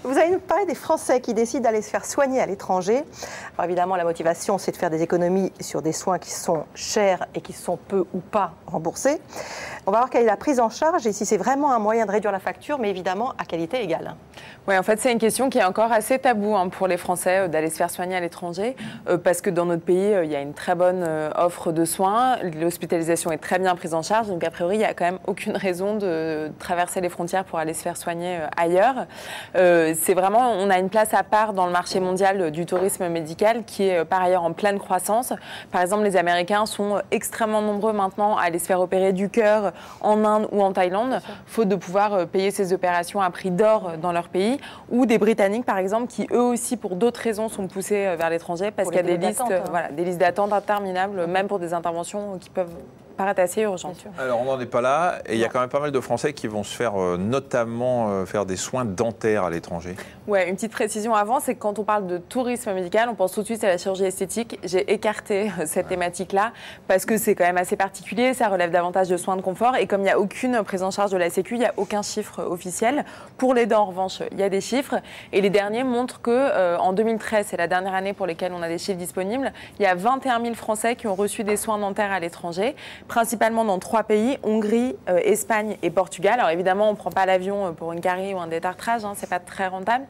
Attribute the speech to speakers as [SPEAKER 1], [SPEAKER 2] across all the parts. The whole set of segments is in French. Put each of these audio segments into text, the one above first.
[SPEAKER 1] Vous allez nous parler des Français qui décident d'aller se faire soigner à l'étranger. Alors évidemment, la motivation, c'est de faire des économies sur des soins qui sont chers et qui sont peu ou pas remboursés. On va voir quelle est la prise en charge et si c'est vraiment un moyen de réduire la facture, mais évidemment à qualité égale.
[SPEAKER 2] Oui, en fait, c'est une question qui est encore assez taboue pour les Français d'aller se faire soigner à l'étranger parce que dans notre pays, il y a une très bonne offre de soins. L'hospitalisation est très bien prise en charge. Donc, a priori, il n'y a quand même aucune raison de traverser les frontières pour aller se faire soigner ailleurs. C'est vraiment, on a une place à part dans le marché mondial du tourisme médical qui est par ailleurs en pleine croissance. Par exemple, les Américains sont extrêmement nombreux maintenant à aller se faire opérer du cœur en Inde ou en Thaïlande, faute de pouvoir payer ces opérations à prix d'or dans leur pays. Ou des Britanniques, par exemple, qui eux aussi, pour d'autres raisons, sont poussés vers l'étranger parce qu'il y a des listes d'attente interminables, même pour des interventions qui peuvent paraître assez urgentes.
[SPEAKER 3] Alors, on n'en est pas là, et il y a quand même pas mal de Français qui vont se faire notamment faire des soins dentaires à l'étranger.
[SPEAKER 2] Oui, une petite précision avant, c'est que quand on parle de tourisme médical, on pense tout de suite à la chirurgie esthétique. J'ai écarté cette thématique-là parce que c'est quand même assez particulier, ça relève davantage de soins de confort, et comme il n'y a aucune prise en charge de la Sécu, il n'y a aucun chiffre officiel. Pour les dents, en revanche, il y a des chiffres, et les derniers montrent que en 2013, c'est la dernière année pour laquelle on a des chiffres disponibles, il y a 21 000 Français qui ont reçu des soins dentaires à l'étranger, principalement dans 3 pays, Hongrie, Espagne et Portugal. Alors évidemment, on ne prend pas l'avion pour une carie ou un détartrage, c'est pas très rentable,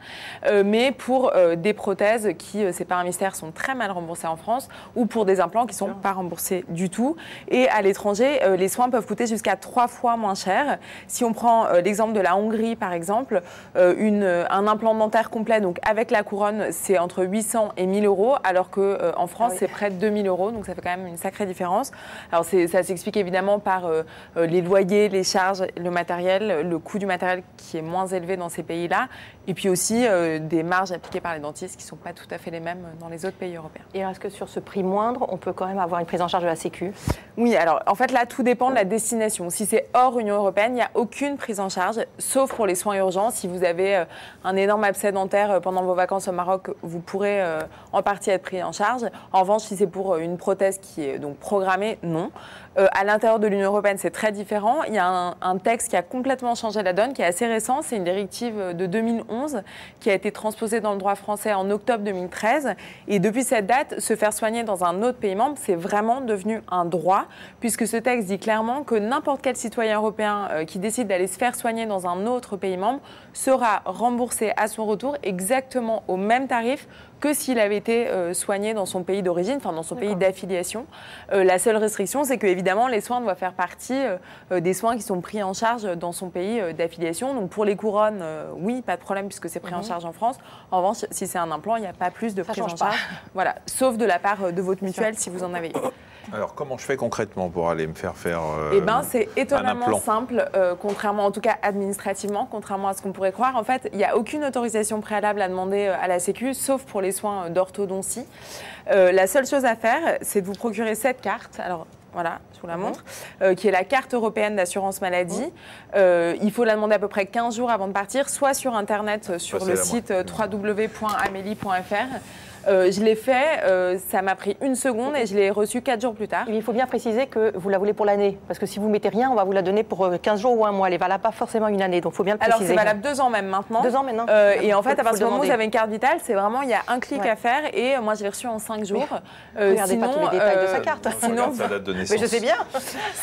[SPEAKER 2] mais pour des prothèses qui, c'est pas un mystère, sont très mal remboursées en France, ou pour des implants qui ne sont pas remboursés du tout. Et à l'étranger, les soins peuvent coûter jusqu'à 3 fois moins cher. Si on prend l'exemple de la Hongrie, par exemple, un implant dentaire complet, donc avec la couronne, c'est entre 800 et 1000 euros, alors qu'en France, c'est près de 2000 euros, donc ça fait quand même une sacrée différence. Alors ça s'explique évidemment par les loyers, les charges, le matériel, le coût du matériel qui est moins élevé dans ces pays-là, et puis aussi des marges appliquées par les dentistes qui ne sont pas tout à fait les mêmes dans les autres pays européens.
[SPEAKER 1] Et est-ce que sur ce prix moindre, on peut quand même avoir une prise en charge de la Sécu?
[SPEAKER 2] Oui, alors en fait là, tout dépend de la destination. Si c'est hors Union européenne, il n'y a aucune prise en charge, sauf pour les soins urgents. Si vous avez un énorme abcès dentaire pendant vos vacances au Maroc, vous pourrez en partie être pris en charge. En revanche, si c'est pour une prothèse qui est donc programmée, non. À l'intérieur de l'Union européenne, c'est très différent. Il y a un texte qui a complètement changé la donne, qui est assez récent. C'est une directive de 2011 qui a été transposée dans le droit français en octobre 2013. Et depuis cette date, se faire soigner dans un autre pays membre, c'est vraiment devenu un droit, puisque ce texte dit clairement que n'importe quel citoyen européen qui décide d'aller se faire soigner dans un autre pays membre sera remboursé à son retour exactement au même tarif que s'il avait été soigné dans son pays d'origine, enfin dans son pays d'affiliation. La seule restriction, c'est que évidemment les soins doivent faire partie des soins qui sont pris en charge dans son pays d'affiliation. Donc pour les couronnes, oui, pas de problème puisque c'est pris en charge en France. En revanche, si c'est un implant, il n'y a pas plus de prise en charge. Voilà, sauf de la part de votre mutuelle si vous en avez eu.
[SPEAKER 3] Alors, comment je fais concrètement pour aller me faire
[SPEAKER 2] c'est étonnamment simple, contrairement, en tout cas administrativement, contrairement à ce qu'on pourrait croire. En fait, il n'y a aucune autorisation préalable à demander à la Sécu, sauf pour les soins d'orthodontie. La seule chose à faire, c'est de vous procurer cette carte. Alors, voilà, je vous la montre, qui est la carte européenne d'assurance maladie. Il faut la demander à peu près 15 jours avant de partir, soit sur Internet, sur le site www.amelie.fr. Je l'ai fait, ça m'a pris 1 seconde et je l'ai reçu 4 jours plus tard.
[SPEAKER 1] Il faut bien préciser que vous la voulez pour l'année, parce que si vous ne mettez rien, on va vous la donner pour 15 jours ou 1 mois. Elle est valable pas forcément 1 année, donc il faut bien le préciser.
[SPEAKER 2] Alors c'est valable 2 ans même maintenant.
[SPEAKER 1] 2 ans maintenant.
[SPEAKER 2] Et en fait, à partir du moment où vous avez une carte vitale, c'est vraiment, il y a un clic à faire et moi je l'ai reçu en 5 jours.
[SPEAKER 1] Regardez pas tous les détails de sa carte.
[SPEAKER 3] Sinon, sa date de naissance.
[SPEAKER 1] Mais je sais bien.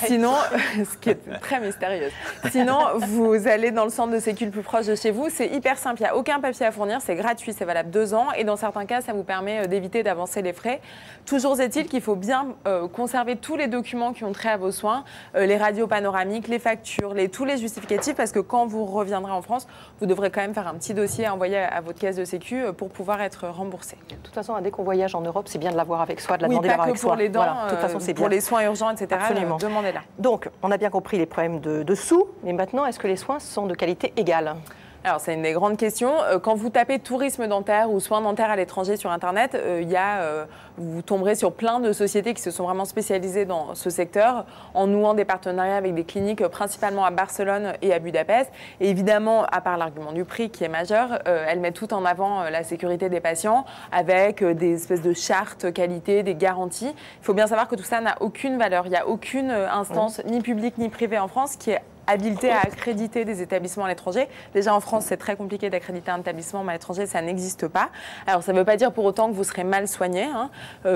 [SPEAKER 2] Sinon, ce qui est très mystérieux. Sinon, vous allez dans le centre de sécu le plus proche de chez vous. C'est hyper simple, il n'y a aucun papier à fournir, c'est gratuit, c'est valable 2 ans et dans certains cas, ça vous permet d'éviter d'avancer les frais. Toujours est-il qu'il faut bien conserver tous les documents qui ont trait à vos soins, les radios panoramiques, les factures, tous les justificatifs, parce que quand vous reviendrez en France, vous devrez quand même faire un petit dossier envoyé à votre caisse de sécu pour pouvoir être remboursé.
[SPEAKER 1] De toute façon, dès qu'on voyage en Europe, c'est bien de l'avoir avec soi, de la
[SPEAKER 2] oui,
[SPEAKER 1] demander d'avoir avec soi.
[SPEAKER 2] Pour les dents,
[SPEAKER 1] voilà. De toute façon, c'est
[SPEAKER 2] pour
[SPEAKER 1] bien.
[SPEAKER 2] les soins urgents, etc.
[SPEAKER 1] Absolument.
[SPEAKER 2] Demandez-la.
[SPEAKER 1] Donc, on a bien compris les problèmes de sous, mais maintenant, est-ce que les soins sont de qualité égale ?
[SPEAKER 2] Alors, c'est une des grandes questions. Quand vous tapez tourisme dentaire ou soins dentaires à l'étranger sur Internet, vous tomberez sur plein de sociétés qui se sont vraiment spécialisées dans ce secteur en nouant des partenariats avec des cliniques principalement à Barcelone et à Budapest. Et évidemment, à part l'argument du prix qui est majeur, elles mettent tout en avant la sécurité des patients avec des espèces de chartes qualité, des garanties. Il faut bien savoir que tout ça n'a aucune valeur. Il n'y a aucune instance, ni publique ni privée en France, qui est habilités à accréditer des établissements à l'étranger. Déjà en France, c'est très compliqué d'accréditer un établissement, mais à l'étranger, ça n'existe pas. Alors ça ne veut pas dire pour autant que vous serez mal soigné, hein.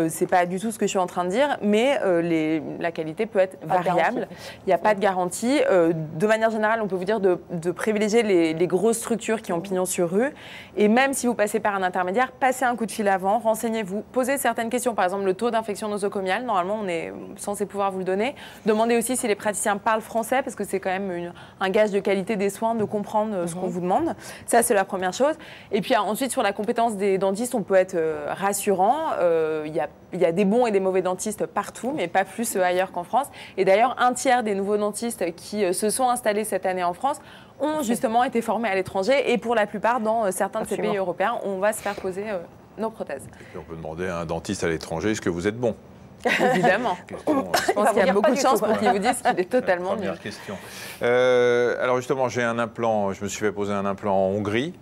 [SPEAKER 2] C'est pas du tout ce que je suis en train de dire, mais la qualité peut être variable. Il n'y a pas de garantie. De manière générale, on peut vous dire de privilégier les grosses structures qui ont pignon sur rue. Et même si vous passez par un intermédiaire, passez un coup de fil avant, renseignez-vous, posez certaines questions. Par exemple, le taux d'infection nosocomiale, normalement, on est censé pouvoir vous le donner. Demandez aussi si les praticiens parlent français, parce que c'est quand même un gage de qualité des soins de comprendre ce qu'on vous demande. Ça, c'est la première chose. Et puis ensuite, sur la compétence des dentistes, on peut être rassurant. Il y a des bons et des mauvais dentistes partout, mais pas plus ailleurs qu'en France. Et d'ailleurs, un tiers des nouveaux dentistes qui se sont installés cette année en France ont justement été formés à l'étranger. Et pour la plupart, dans certains de ces pays européens, on va se faire poser nos prothèses.
[SPEAKER 3] Et puis on peut demander à un dentiste à l'étranger, est-ce que vous êtes bon?
[SPEAKER 2] Évidemment. Je pense qu'il y a beaucoup de chances pour qu'ils vous disent qu'il est totalement nul.
[SPEAKER 3] Première question. Alors justement, j'ai un implant, je me suis fait poser un implant en Hongrie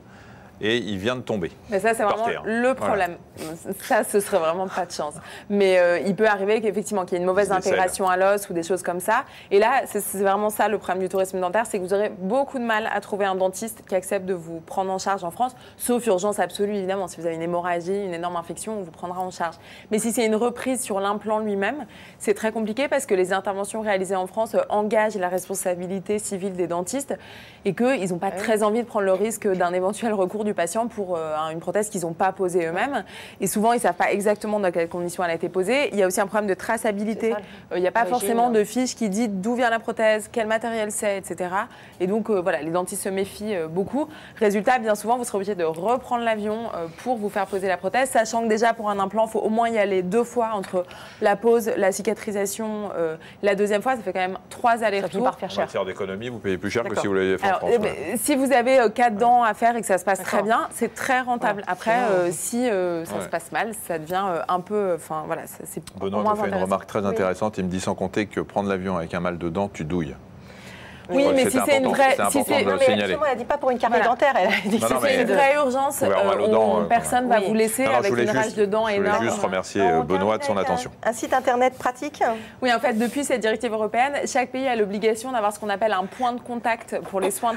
[SPEAKER 3] et il vient de tomber.
[SPEAKER 2] Mais ça, c'est vraiment le problème. Voilà. Ça, ce serait vraiment pas de chance. Mais il peut arriver qu'effectivement qu'il y ait une mauvaise intégration à l'os ou des choses comme ça. Et là, c'est vraiment ça le problème du tourisme dentaire, c'est que vous aurez beaucoup de mal à trouver un dentiste qui accepte de vous prendre en charge en France, sauf urgence absolue, évidemment. Si vous avez une hémorragie, une énorme infection, on vous prendra en charge. Mais si c'est une reprise sur l'implant lui-même, c'est très compliqué parce que les interventions réalisées en France engagent la responsabilité civile des dentistes et qu'ils n'ont pas très envie de prendre le risque d'un éventuel recours du patient pour une prothèse qu'ils n'ont pas posée eux-mêmes. Et souvent, ils ne savent pas exactement dans quelles conditions elle a été posée. Il y a aussi un problème de traçabilité. Il n'y a pas forcément de fiche qui dit d'où vient la prothèse, quel matériel c'est, etc. Et donc, voilà, les dentistes se méfient beaucoup. Résultat, bien souvent, vous serez obligé de reprendre l'avion pour vous faire poser la prothèse, sachant que déjà, pour un implant, il faut au moins y aller 2 fois entre la pose, la cicatrisation, la deuxième fois. Ça fait quand même 3 allers-retours.
[SPEAKER 3] En matière d'économie, vous payez plus cher que si vous l'avez fait en France.
[SPEAKER 2] Si vous avez 4 dents à faire et que ça se passe très bien, c'est très rentable. Après, si ça se passe mal, ça devient un peu... Enfin, voilà, c'est
[SPEAKER 3] Benoît me fait une remarque très intéressante. Il me dit sans compter que prendre l'avion avec un mal de dents, tu douilles.
[SPEAKER 2] Oui, mais si c'est une vraie...
[SPEAKER 3] C'est important de le signaler.
[SPEAKER 1] Elle ne dit pas pour une carie dentaire, elle a dit
[SPEAKER 2] si c'est une vraie urgence, personne ne va vous laisser avec une rage de dents énorme.
[SPEAKER 3] Je voulais juste remercier Benoît de son attention.
[SPEAKER 1] Un site internet pratique?
[SPEAKER 2] Oui, en fait, depuis cette directive européenne, chaque pays a l'obligation d'avoir ce qu'on appelle un point de contact pour les soins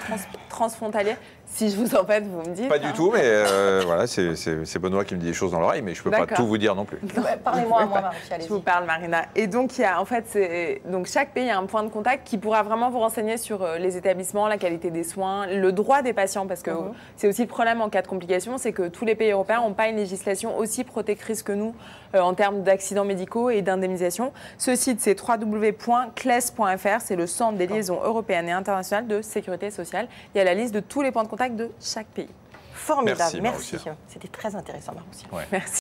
[SPEAKER 2] transfrontaliers. Si je vous embête, vous me dites.
[SPEAKER 3] Pas du tout, mais voilà, c'est Benoît qui me dit des choses dans l'oreille, mais je ne peux pas tout vous dire non plus.
[SPEAKER 1] Parlez-moi à moi, Marie.
[SPEAKER 2] Je vous parle, Marina. Et donc, il y a, en fait, donc chaque pays a un point de contact qui pourra vraiment vous renseigner sur les établissements, la qualité des soins, le droit des patients, parce que c'est aussi le problème en cas de complications, c'est que tous les pays européens n'ont pas une législation aussi protectrice que nous en termes d'accidents médicaux et d'indemnisation. Ce site, c'est www.cles.fr, c'est le centre des liaisons européennes et internationales de sécurité sociale. Il y a la liste de tous les points de contact de chaque pays.
[SPEAKER 1] Formidable,
[SPEAKER 3] merci.
[SPEAKER 1] C'était très intéressant, Maroussia.
[SPEAKER 2] Merci.